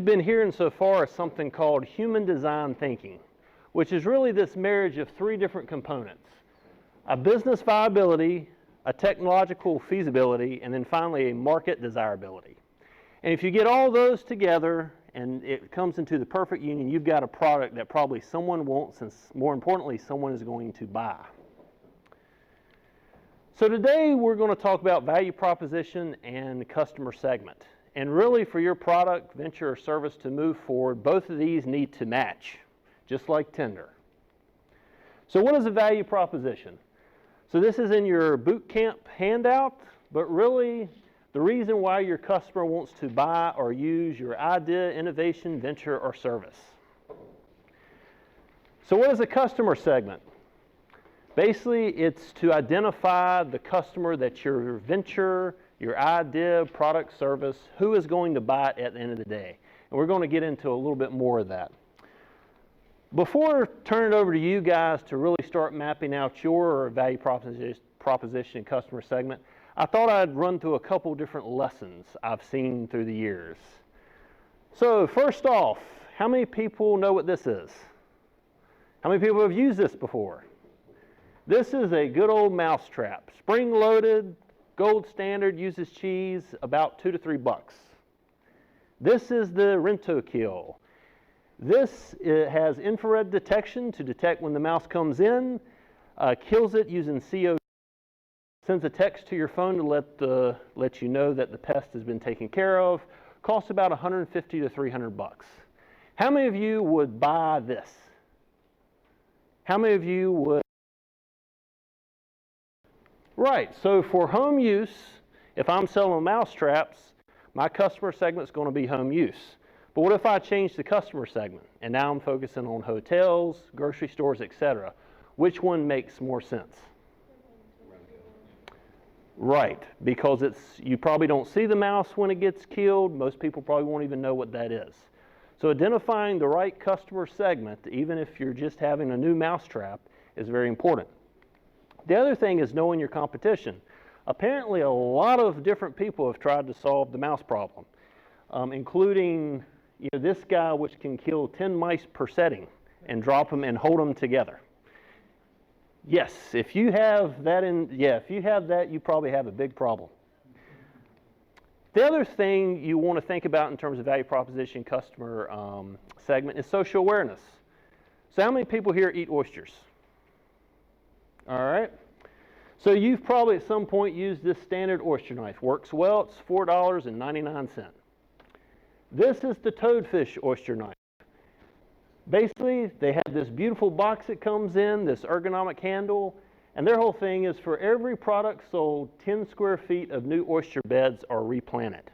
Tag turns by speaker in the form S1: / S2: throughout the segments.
S1: been hearing so far is something called human design thinking, which is really this marriage of three different components: a business viability, a technological feasibility, and then finally a market desirability. And if you get all those together and it comes into the perfect union, you've got a product that probably someone wants, and more importantly, someone is going to buy. So today we're going to talk about value proposition and customer segment. And really, for your product, venture, or service to move forward, both of these need to match, just like Tinder. So what is a value proposition? So this is in your boot camp handout, but really the reason why your customer wants to buy or use your idea, innovation, venture, or service. So what is a customer segment? Basically, it's to identify the customer that your venture, your idea, product, service, who is going to buy it at the end of the day. And we're going to get into a little bit more of that. Before turning it over to you guys to really start mapping out your value proposition and customer segment, I thought I'd run through a couple different lessons I've seen through the years. So first off, how many people know what this is? How many people have used this before? This is a good old mousetrap, spring-loaded, gold standard, uses cheese, about $2 to $3. This is the Rento-Kill. This has infrared detection to detect when the mouse comes in, kills it using CO2, sends a text to your phone to let you know that the pest has been taken care of. Costs about $150 to $300. How many of you would buy this? How many of you would? Right, so for home use, if I'm selling mouse traps, my customer segment is going to be home use. But what if I change the customer segment and now I'm focusing on hotels, grocery stores, etc.? Which one makes more sense? Right, because you probably don't see the mouse when it gets killed. Most people probably won't even know what that is. So identifying the right customer segment, even if you're just having a new mouse trap, is very important. The other thing is knowing your competition. Apparently, a lot of different people have tried to solve the mouse problem, including this guy, which can kill 10 mice per setting and drop them and hold them together. Yes, if you have that, you probably have a big problem. The other thing you want to think about in terms of value proposition, customer segment, is social awareness. So how many people here eat oysters? All right. So you've probably at some point used this standard oyster knife. Works well. It's $4.99. This is the toadfish oyster knife. Basically, they have this beautiful box that comes in, this ergonomic handle, and their whole thing is for every product sold, 10 square feet of new oyster beds are replanted.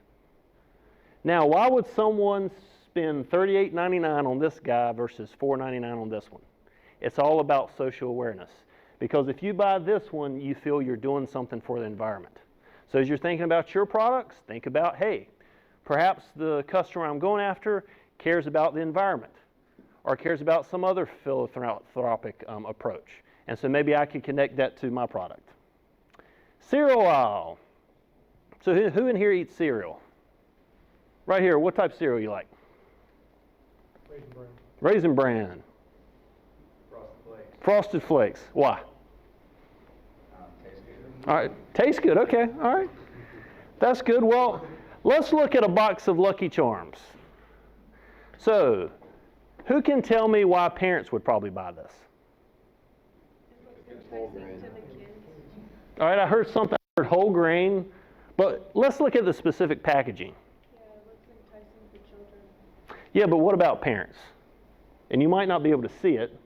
S1: Now, why would someone spend $38.99 on this guy versus $4.99 on this one? It's all about social awareness. Because if you buy this one, you feel you're doing something for the environment. So as you're thinking about your products, think about, hey, perhaps the customer I'm going after cares about the environment or cares about some other philanthropic approach. And so maybe I can connect that to my product. Cereal aisle. So who in here eats cereal? Right here, what type of cereal you like?
S2: Raisin Bran.
S1: Raisin Bran.
S2: Frosted Flakes.
S1: Frosted Flakes. Why?
S2: Tastes good.
S1: All right, tastes good. Okay, all right. That's good. Well, let's look at a box of Lucky Charms. So, who can tell me why parents would probably buy this? All right, I heard something, I heard whole grain, but let's look at the specific packaging.
S3: Yeah, it looks enticing for children.
S1: Yeah, but what about parents? And you might not be able to see it,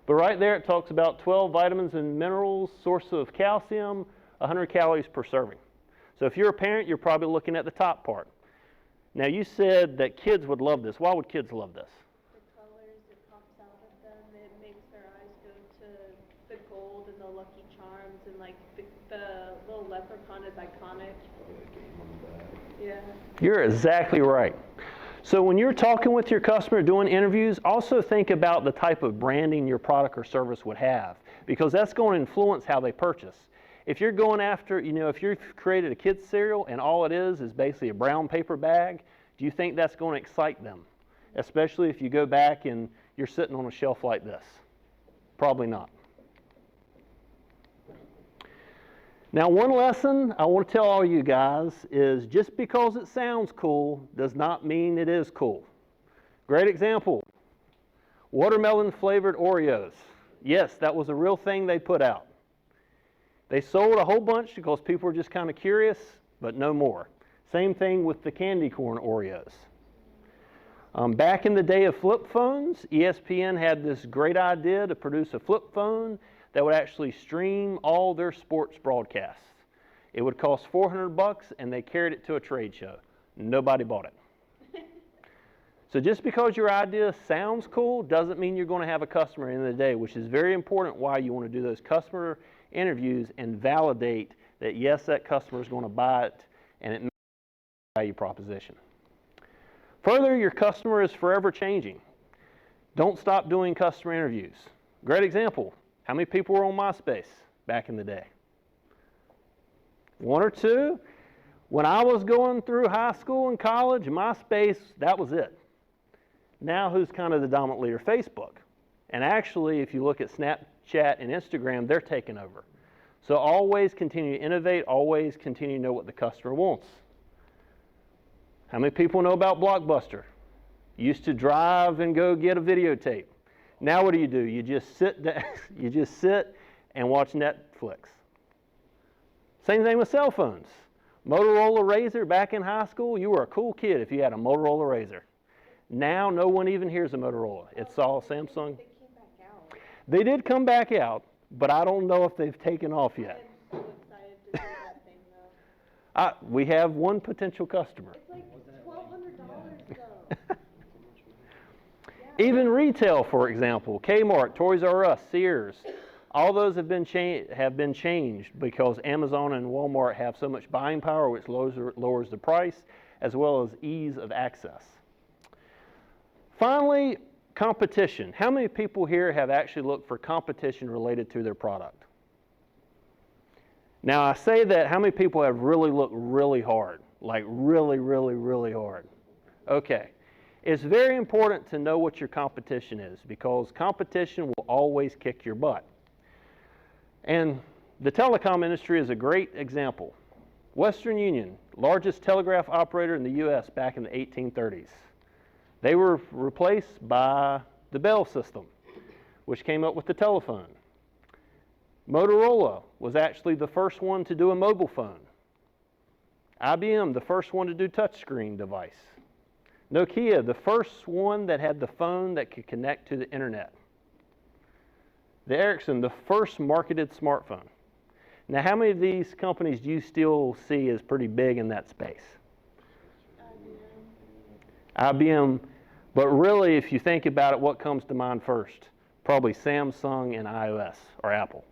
S1: but right there it talks about 12 vitamins and minerals, source of calcium, 100 calories per serving. So if you're a parent, you're probably looking at the top part. Now you said that kids would love this. Why would kids love this?
S3: The colors, it pops out of them, it makes their eyes go to the gold and the Lucky Charms, and like the little leprechaun is iconic. Yeah.
S1: You're exactly right. So when you're talking with your customer, doing interviews, also think about the type of branding your product or service would have, because that's going to influence how they purchase. If you're going after, if you've created a kid's cereal and all it is basically a brown paper bag, Do you think that's going to excite them? Especially if you go back and you're sitting on a shelf like this. Probably not. Now, one lesson I want to tell all you guys is just because it sounds cool does not mean it is cool. Great example, watermelon flavored Oreos. Yes, that was a real thing they put out. They sold a whole bunch because people were just kind of curious, but no more. Same thing with the candy corn Oreos. Back in the day of flip phones, ESPN had this great idea to produce a flip phone that would actually stream all their sports broadcasts. It would cost $400 and they carried it to a trade show. Nobody bought it. So just because your idea sounds cool doesn't mean you're going to have a customer at the end of the day, which is very important why you want to do those customer interviews and validate that yes, that customer is going to buy it and it makes a value proposition. Further, your customer is forever changing. Don't stop doing customer interviews. Great example. How many people were on MySpace back in the day? One or two? When I was going through high school and college, MySpace, that was it. Now who's kind of the dominant leader? Facebook. And actually, if you look at Snapchat and Instagram, they're taking over. So always continue to innovate, always continue to know what the customer wants. How many people know about Blockbuster? You used to drive and go get a videotape. Now what do? You just sit down, you just sit and watch Netflix. Same thing with cell phones. Motorola Razr back in high school, you were a cool kid if you had a Motorola Razr. Now no one even hears of Motorola. It's all Samsung.
S3: They came back out.
S1: They did come back out, but I don't know if they've taken off yet.
S3: I'm so excited to do that thing though.
S1: We have one potential customer.
S3: It's like $1,200 though.
S1: Even retail, for example, Kmart, Toys R Us, Sears, all those have been changed because Amazon and Walmart have so much buying power, which lowers the price, as well as ease of access. Finally, competition. How many people here have actually looked for competition related to their product? Now, I say that, how many people have really looked really hard? Like really, really, really hard? Okay. It's very important to know what your competition is because competition will always kick your butt. And the telecom industry is a great example. Western Union, largest telegraph operator in the U.S. back in the 1830s. They were replaced by the Bell system, which came up with the telephone. Motorola was actually the first one to do a mobile phone. IBM, the first one to do touchscreen device. Nokia, the first one that had the phone that could connect to the internet. The Ericsson, the first marketed smartphone. Now, how many of these companies do you still see as pretty big in that space? IBM, but really, if you think about it, what comes to mind first? Probably Samsung and iOS, or Apple.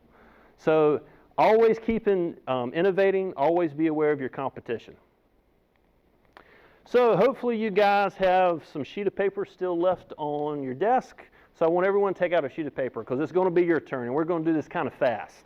S1: So, always keep innovating, always be aware of your competition. So hopefully you guys have some sheet of paper still left on your desk. So I want everyone to take out a sheet of paper because it's going to be your turn and we're going to do this kind of fast.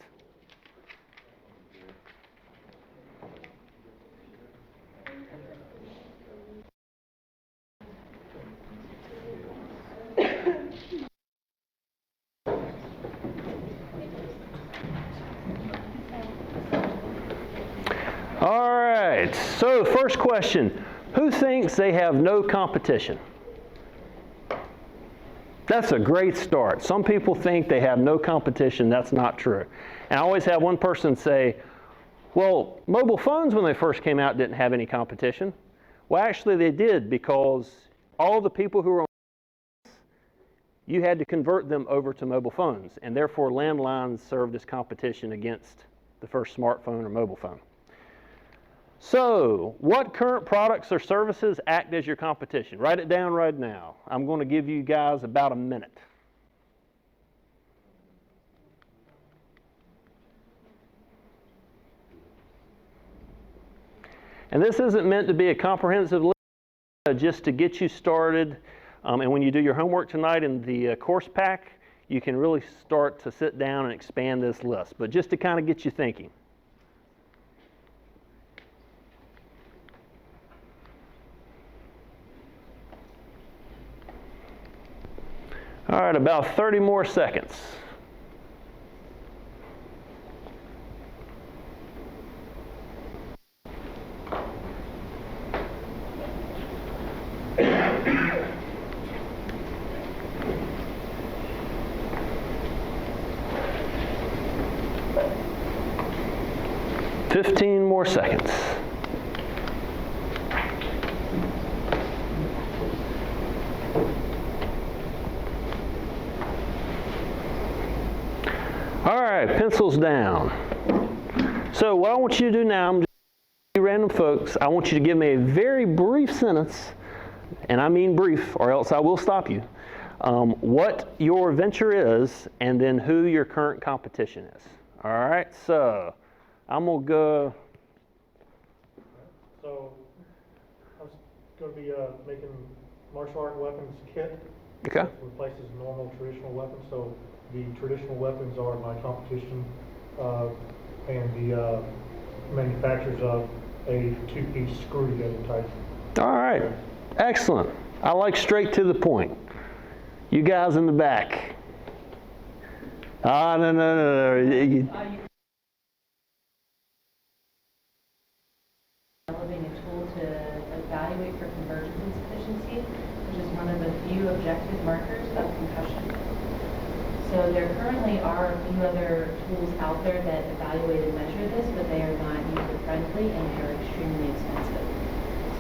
S1: All right, so first question. Who thinks they have no competition? That's a great start. Some people think they have no competition. That's not true. And I always have one person say, well, mobile phones when they first came out didn't have any competition. Well, actually they did because all the people who were on you had to convert them over to mobile phones, and therefore landlines served as competition against the first smartphone or mobile phone. So, what current products or services act as your competition? Write it down right now. I'm going to give you guys about a minute. And this isn't meant to be a comprehensive list, just to get you started. And when you do your homework tonight in the course pack, you can really start to sit down and expand this list. But just to kind of get you thinking. All right, about 30 more seconds. Fifteen more seconds. All right, pencils down. So what I want you to do now, I'm just random folks, I want you to give me a very brief sentence, and I mean brief, or else I will stop you, what your venture is, and then who your current competition is. All right, so I'm going to go.
S2: So, I was going to be making martial art weapons kit.
S1: Okay.
S2: That replaces normal traditional weapons. So, the traditional weapons are my competition, and the manufacturers of a two-piece screw together type.
S1: All right, excellent. I like straight to the point. You guys in the back. No.
S4: Developing a tool to evaluate for convergence insufficiency, which is one of the few objective markers of concussion. So there currently are a few other tools out there that evaluate and measure this, but they are not user-friendly and they're extremely expensive.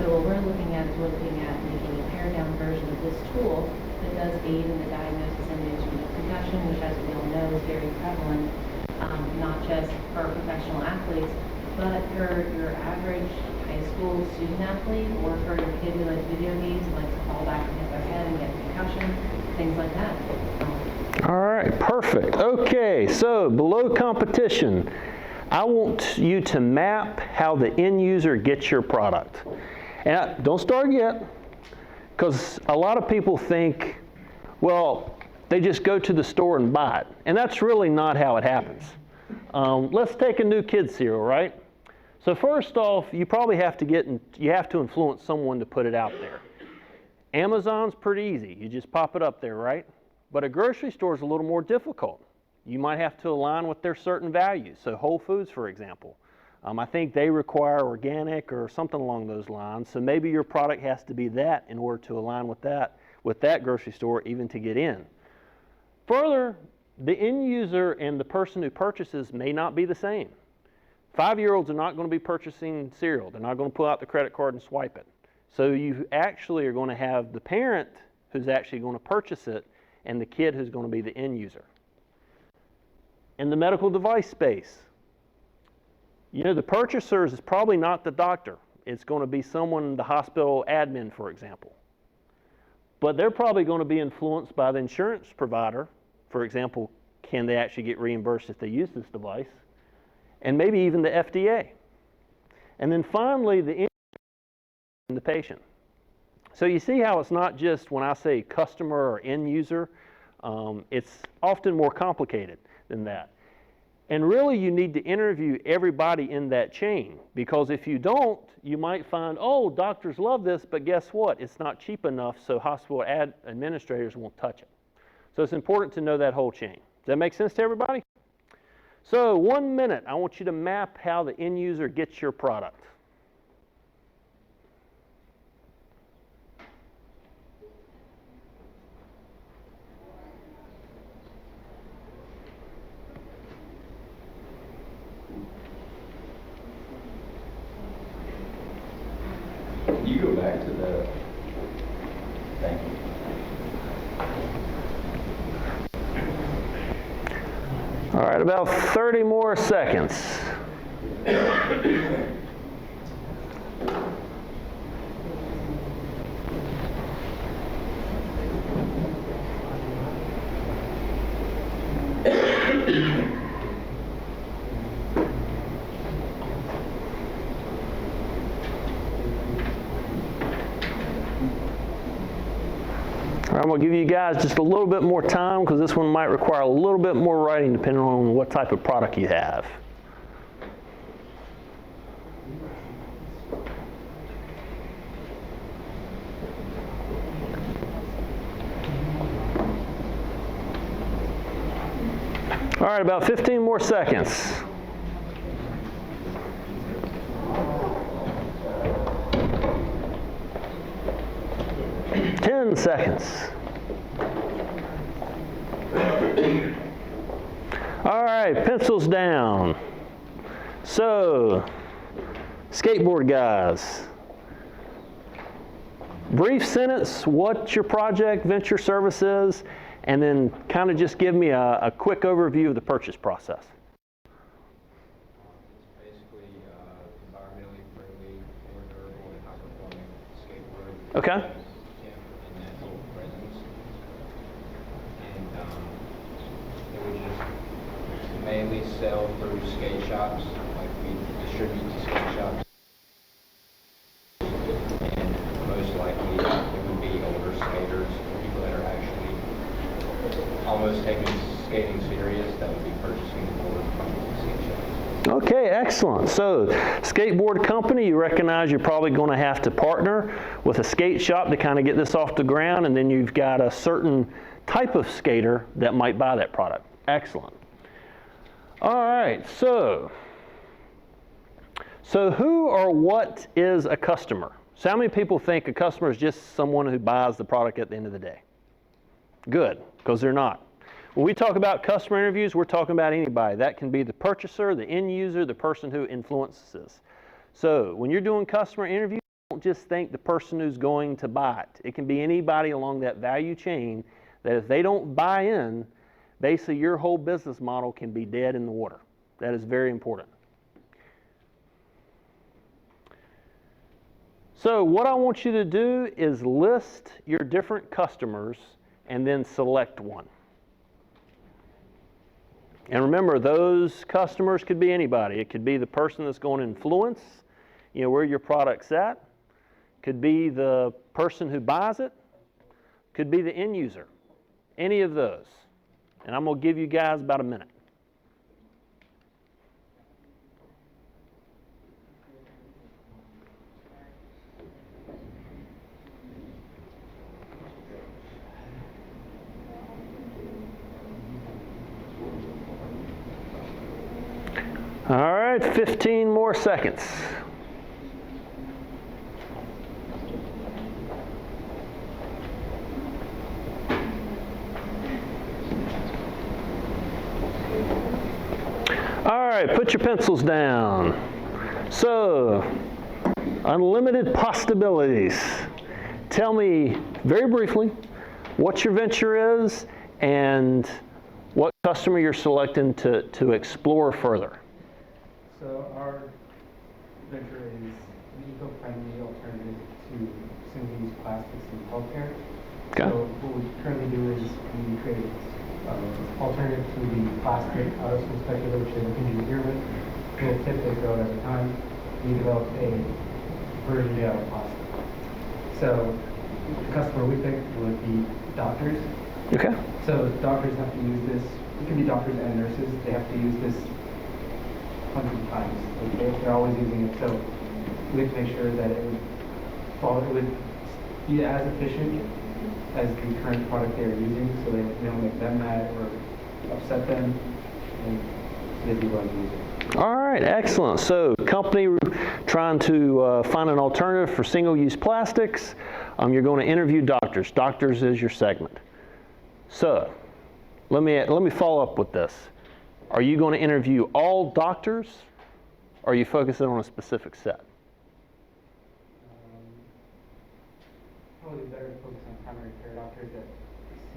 S4: So what we're looking at is we're looking at making a pared-down version of this tool that does aid in the diagnosis and management of concussion, which, as we all know, is very prevalent, not just for professional athletes, but for your average high school student athlete, or for your kid who likes video games and likes to fall back and hit their head and get a concussion, things like that.
S1: All right, perfect. Okay, so below competition, I want you to map how the end user gets your product. And don't start yet, because a lot of people think, well, they just go to the store and buy it. And that's really not how it happens. Let's take a new kid cereal, right? So first off, you probably have to influence someone to put it out there. Amazon's pretty easy. You just pop it up there, right? But a grocery store is a little more difficult. You might have to align with their certain values. So Whole Foods, for example, I think they require organic or something along those lines. So maybe your product has to be that in order to align with that grocery store, even to get in. Further, the end user and the person who purchases may not be the same. 5-year-olds are not going to be purchasing cereal. They're not going to pull out the credit card and swipe it. So you actually are going to have the parent who's actually going to purchase it and the kid who's going to be the end user. In the medical device space, the purchaser is probably not the doctor. It's going to be someone, the hospital admin, for example. But they're probably going to be influenced by the insurance provider. For example, can they actually get reimbursed if they use this device? And maybe even the FDA. And then finally, the end user and the patient. So you see how it's not just when I say customer or end user, it's often more complicated than that. And really you need to interview everybody in that chain, because if you don't, you might find, oh, doctors love this, but guess what? It's not cheap enough, so hospital administrators won't touch it. So it's important to know that whole chain. Does that make sense to everybody? So 1 minute, I want you to map how the end user gets your product.
S5: You go back to the, thank you.
S1: All right, about 30 more seconds. I'm going to give you guys just a little bit more time, because this one might require a little bit more writing depending on what type of product you have. All right, about 15 more seconds. Ten seconds. All right, pencils down. So, skateboard guys, brief sentence, what your project venture service is, and then kind of just give me a quick overview of the purchase process.
S5: It's basically environmentally friendly, more durable, and high-performing skateboard.
S1: Okay.
S5: And natural presence. And it would just mainly sell through skate shops, like we distribute to skate shops. And most likely it would be older skaters, people that are actually almost taking skating serious, that would be purchasing the board from skate shops.
S1: Okay, excellent. So, skateboard company, you recognize you're probably going to have to partner with a skate shop to kind of get this off the ground, and then you've got a certain type of skater that might buy that product. Excellent. All right, so who or what is a customer? So how many people think a customer is just someone who buys the product at the end of the day? Good, because they're not. When we talk about customer interviews, we're talking about anybody. That can be the purchaser, the end user, the person who influences. So when you're doing customer interviews, don't just think the person who's going to buy it. It can be anybody along that value chain that if they don't buy in, basically your whole business model can be dead in the water. That is very important. So what I want you to do is list your different customers and then select one. And remember, those customers could be anybody. It could be the person that's going to influence, where your product's at. Could be the person who buys it. Could be the end user. Any of those. And I'm going to give you guys about a minute. All right, 15 more seconds. All right, put your pencils down. So, unlimited possibilities. Tell me very briefly what your venture is and what customer you're selecting to explore further.
S6: So our venture is an eco-friendly alternative to single-use plastics in healthcare.
S1: Okay.
S6: So what we currently do is we create alternative to the plastic out-of-school speculator, which you're looking to here with. Little tip they throw it at the time. We developed a version out of plastic. So the customer we picked would be doctors.
S1: Okay.
S6: So doctors have to use this. It can be doctors and nurses. They have to use this 100 times. They're always using it, so we have to make sure that it would be as efficient as the current product they are using, so they don't make them mad or upset them, and they do want to use it.
S1: All right, excellent. So, company trying to find an alternative for single-use plastics. You're going to interview doctors. Doctors is your segment. So, let me follow up with this. Are you going to interview all doctors, or are you focusing on a specific set?
S6: Probably better to focus on primary care doctors that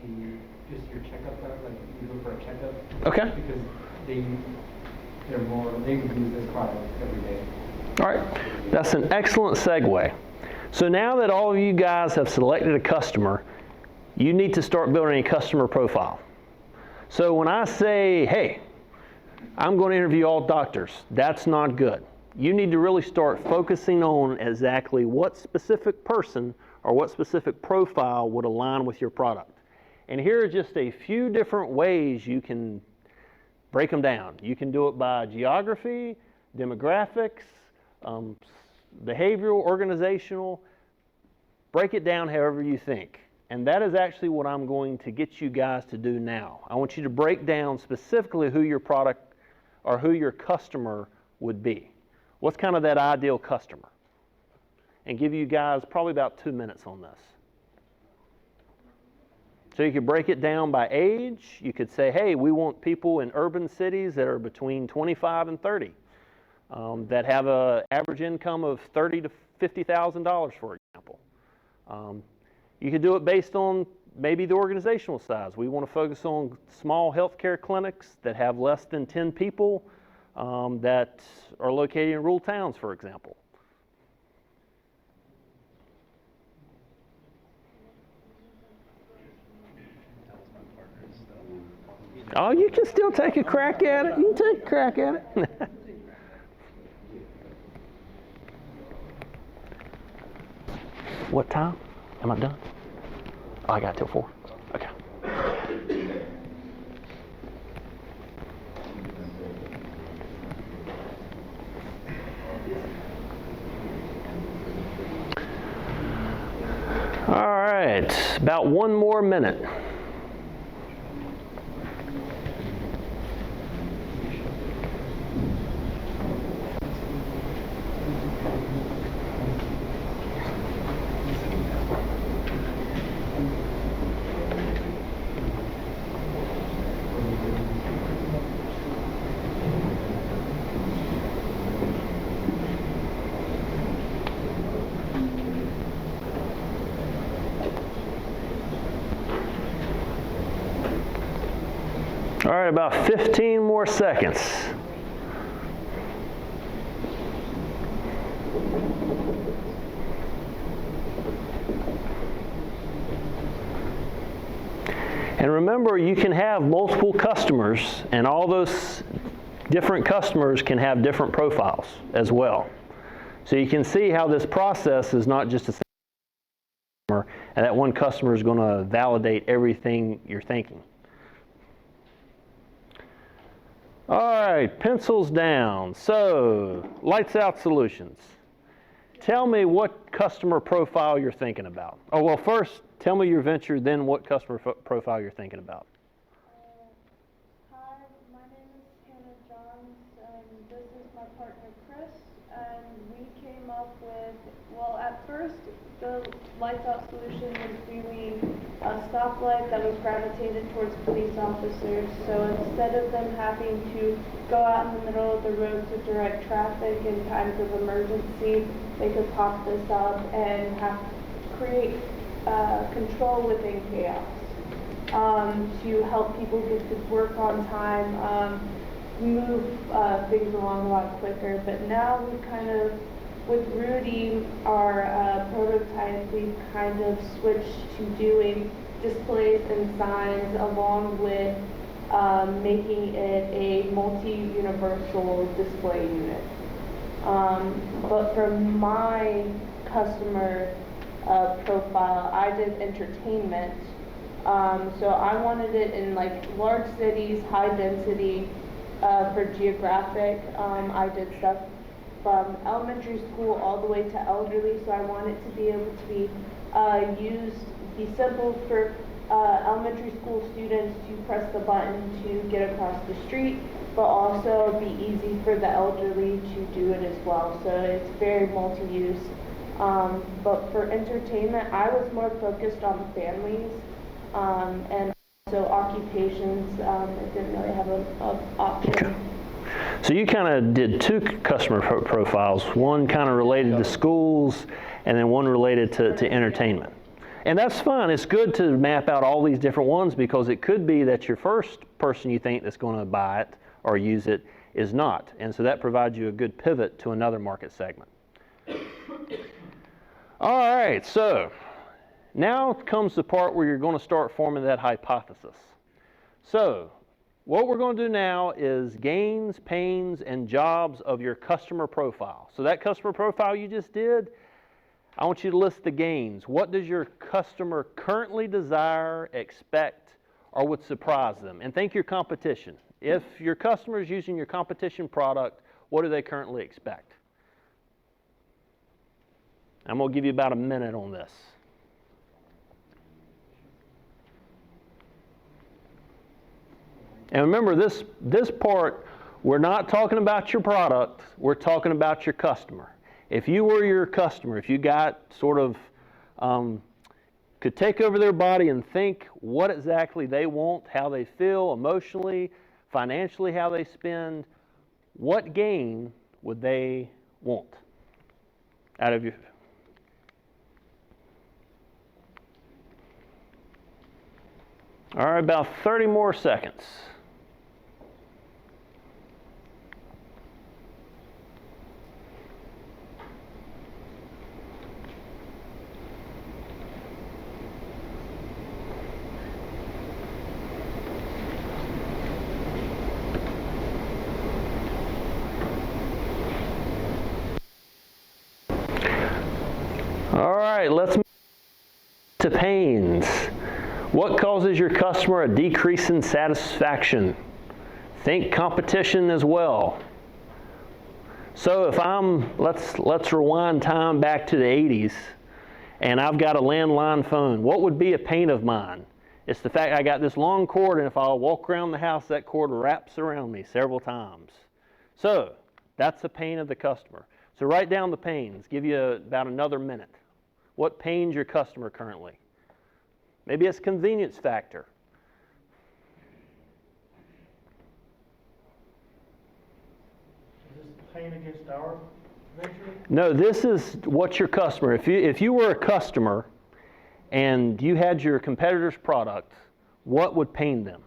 S6: see just your checkup, like you go for a checkup.
S1: Okay.
S6: Because they use this product every day.
S1: All right, that's an excellent segue. So now that all of you guys have selected a customer, you need to start building a customer profile. So when I say, hey, I'm going to interview all doctors, that's not good. You need to really start focusing on exactly what specific person or what specific profile would align with your product. And here are just a few different ways you can break them down. You can do it by geography, demographics, behavioral, organizational. Break it down however you think. And that is actually what I'm going to get you guys to do now. I want you to break down specifically who your product or who your customer would be. What's kind of that ideal customer? And give you guys probably about 2 minutes on this. So you could break it down by age. You could say, hey, we want people in urban cities that are between 25 and 30, that have an average income of $30,000 to $50,000, for example. You could do it based on maybe the organizational size. We want to focus on small healthcare clinics that have less than 10 people, that are located in rural towns, for example. Oh, you can still take a crack at it. You can take a crack at it. What time? Am I done? Oh, I got till 4. Okay. All right, about 1 more minute. All right, about 15 more seconds. And remember, you can have multiple customers, and all those different customers can have different profiles as well. So you can see how this process is not just a single customer, and that one customer is going to validate everything you're thinking. All right, pencils down. So, lights out solutions. Tell me what customer profile you're thinking about. Oh, well, first, tell me your venture, then what customer profile you're thinking about.
S3: Hi, my name is Hannah Johns, and this is my partner Chris, and we came up with, well, at first, the lights out solution was really a stoplight that was gravitated towards police officers. So instead of them having to go out in the middle of the road to direct traffic in times of emergency, they could pop this up and create control within chaos, to help people get to work on time, move things along a lot quicker. But now we kind of, with Rudy, our prototype, we've kind of switched to doing displays and signs along with making it a multi-universal display unit. But for my customer profile, I did entertainment. So I wanted it in like large cities, high density. For geographic, I did stuff from elementary school all the way to elderly, so I want it to be able to be simple for elementary school students to press the button to get across the street, but also be easy for the elderly to do it as well. So it's very multi-use. But for entertainment, I was more focused on families and also occupations. It didn't really have an option.
S1: Okay. So you kind of did 2 customer profiles, one kind of related to schools and then one related to entertainment. And that's fine. It's good to map out all these different ones, because it could be that your first person you think that's going to buy it or use it is not. And so that provides you a good pivot to another market segment. All right, so now comes the part where you're going to start forming that hypothesis. So what we're going to do now is gains, pains, and jobs of your customer profile. So that customer profile you just did, I want you to list the gains. What does your customer currently desire, expect, or would surprise them? And think your competition. If your customer is using your competition product, what do they currently expect? I'm going to give you about a minute on this. And remember, this part, we're not talking about your product, we're talking about your customer. If you were your customer, if you got sort of, could take over their body and think what exactly they want, how they feel emotionally, financially, how they spend, what gain would they want out of you? All right, about 30 more seconds. All right, let's move to pains. What causes your customer a decrease in satisfaction? Think competition as well. So if let's rewind time back to the 80s, and I've got a landline phone, what would be a pain of mine? It's the fact I got this long cord, and if I walk around the house, that cord wraps around me several times. So that's the pain of the customer. So write down the pains. Give you about another minute. What pains your customer currently? Maybe it's convenience factor.
S2: Is this pain against our venture?
S1: No, this is what your customer, if you were a customer and you had your competitor's product, what would pain them?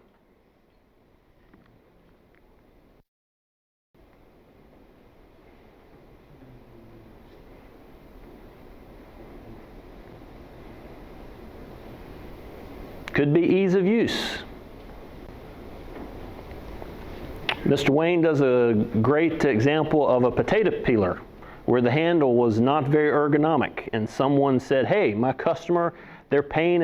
S1: Could be ease of use. Mr. Wayne does a great example of a potato peeler where the handle was not very ergonomic, and someone said, hey, my customer, their pain,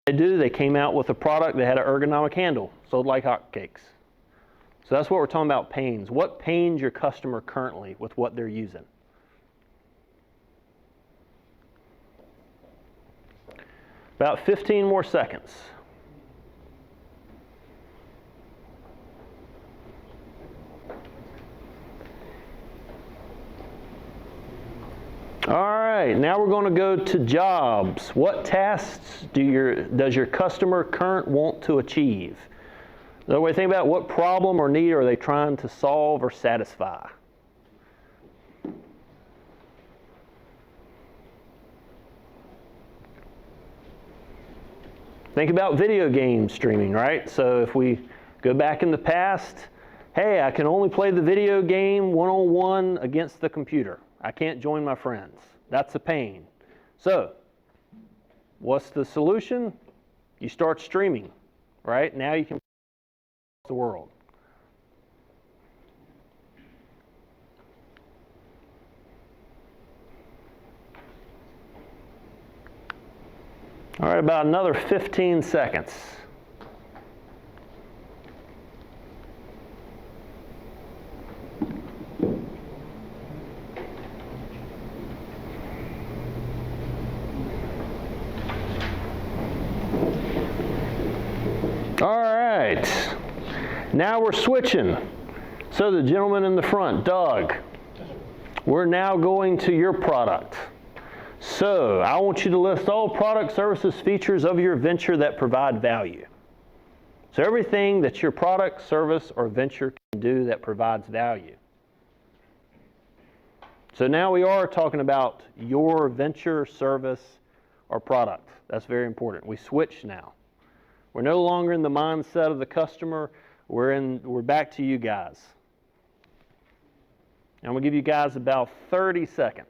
S1: they came out with a product that had an ergonomic handle, sold like hotcakes. So that's what we're talking about, pains. What pains your customer currently with what they're using? About 15 more seconds. All right, now we're going to go to jobs. What tasks does your customer currently want to achieve? Another way to think about it, what problem or need are they trying to solve or satisfy? Think about video game streaming, right? So if we go back in the past, hey, I can only play the video game one-on-one against the computer. I can't join my friends. That's a pain. So what's the solution? You start streaming, right? Now you can across the world. All right, about another 15 seconds. All right, now we're switching. So the gentleman in the front, Doug, we're now going to your product. So I want you to list all product, services, features of your venture that provide value. So everything that your product, service, or venture can do that provides value. So now we are talking about your venture, service, or product. That's very important. We switch now. We're no longer in the mindset of the customer. We're back to you guys. And I'm going to give you guys about 30 seconds.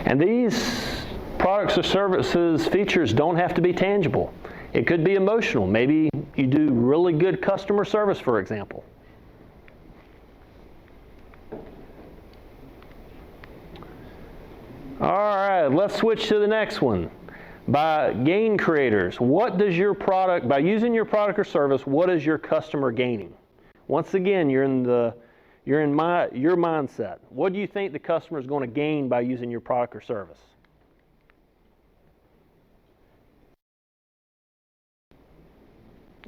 S1: And these products or services, features don't have to be tangible. It could be emotional. Maybe you do really good customer service, for example. All right, let's switch to the next one. By gain creators, what does your product, by using your product or service, what is your customer gaining? Once again, you're in your mindset. What do you think the customer is going to gain by using your product or service?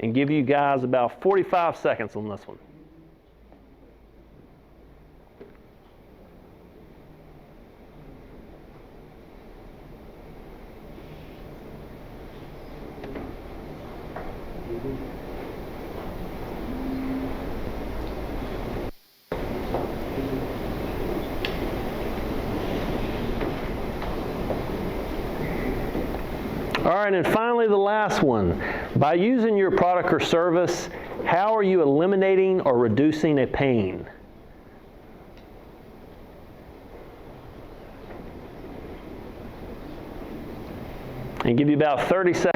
S1: And give you guys about 45 seconds on this one. All right, and finally the last one. By using your product or service, how are you eliminating or reducing a pain? And give you about 30 seconds.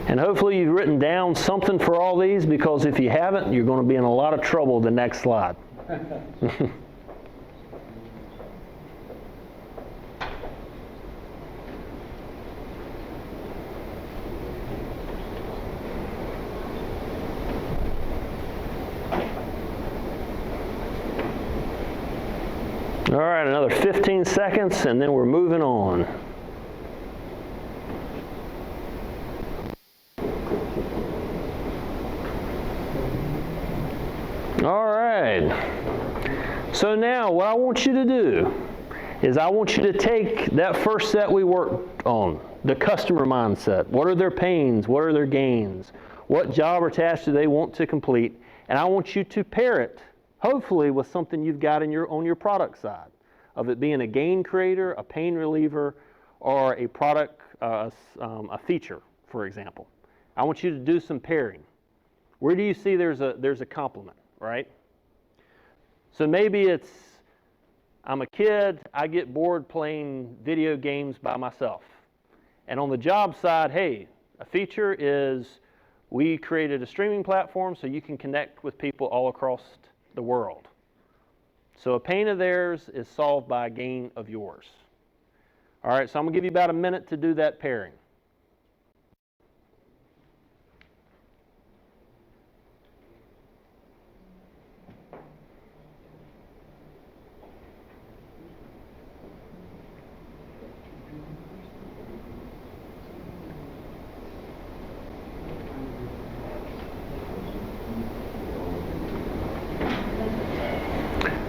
S1: And hopefully you've written down something for all these, because if you haven't, you're going to be in a lot of trouble the next slide. All right, another 15 seconds, and then we're moving on. All right. So now what I want you to do is I want you to take that first set we worked on, the customer mindset. What are their pains? What are their gains? What job or task do they want to complete? And I want you to pair it, hopefully, with something you've got on your product side, of it being a gain creator, a pain reliever, or a product, a feature, for example. I want you to do some pairing. Where do you see there's a complement, right? So maybe it's, I'm a kid, I get bored playing video games by myself. And on the job side, hey, a feature is we created a streaming platform so you can connect with people all across the world. So a pain of theirs is solved by a gain of yours. All right, so I'm going to give you about a minute to do that pairing.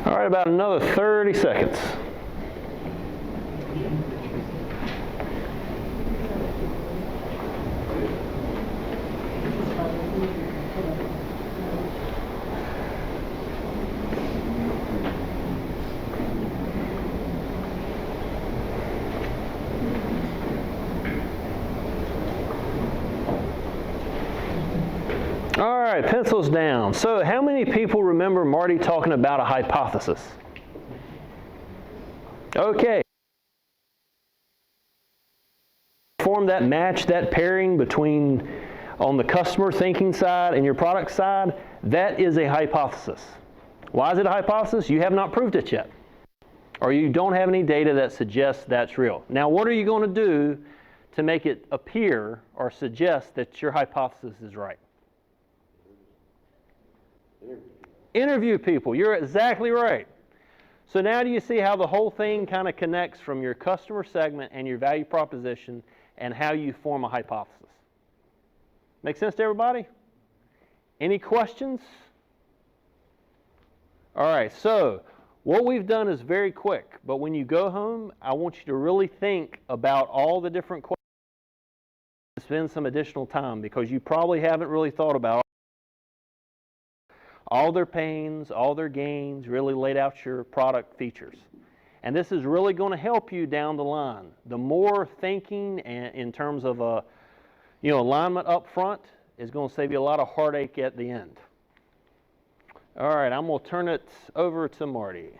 S1: All right, about another 30 seconds. All right, pencils down. So how many people remember Marty talking about a hypothesis? Okay. Form that match, that pairing between on the customer thinking side and your product side, that is a hypothesis. Why is it a hypothesis? You have not proved it yet. Or you don't have any data that suggests that's real. Now, what are you going to do to make it appear or suggest that your hypothesis is right? Interview people. You're exactly right. So now do you see how the whole thing kind of connects from your customer segment and your value proposition and how you form a hypothesis? Make sense to everybody? Any questions? All right, so what we've done is very quick, but when you go home, I want you to really think about all the different questions. Spend some additional time because you probably haven't really thought about all their pains, all their gains, really laid out your product features. And this is really going to help you down the line. The more thinking and in terms of alignment up front is going to save you a lot of heartache at the end. All right, I'm going to turn it over to Marty.